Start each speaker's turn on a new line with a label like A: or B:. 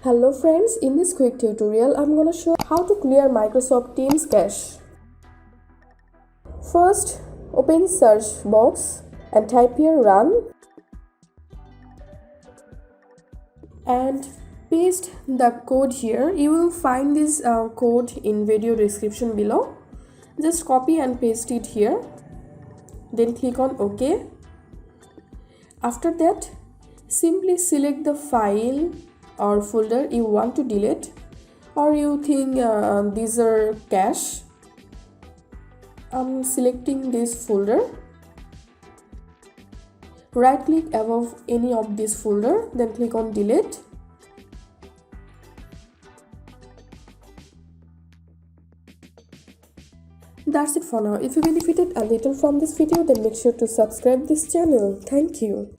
A: Hello friends, in this quick tutorial I'm going to show how to clear Microsoft Teams cache. First, open search box and type here run and paste the code here. You will find this code in video description below. Just copy and paste it here, then click on OK. After that, simply select the file or folder you want to delete, or you think these are cache. I'm selecting this folder. Right click above any of this folder, then click on delete. That's it for now. If you benefited a little from this video, then make sure to subscribe this channel. Thank you.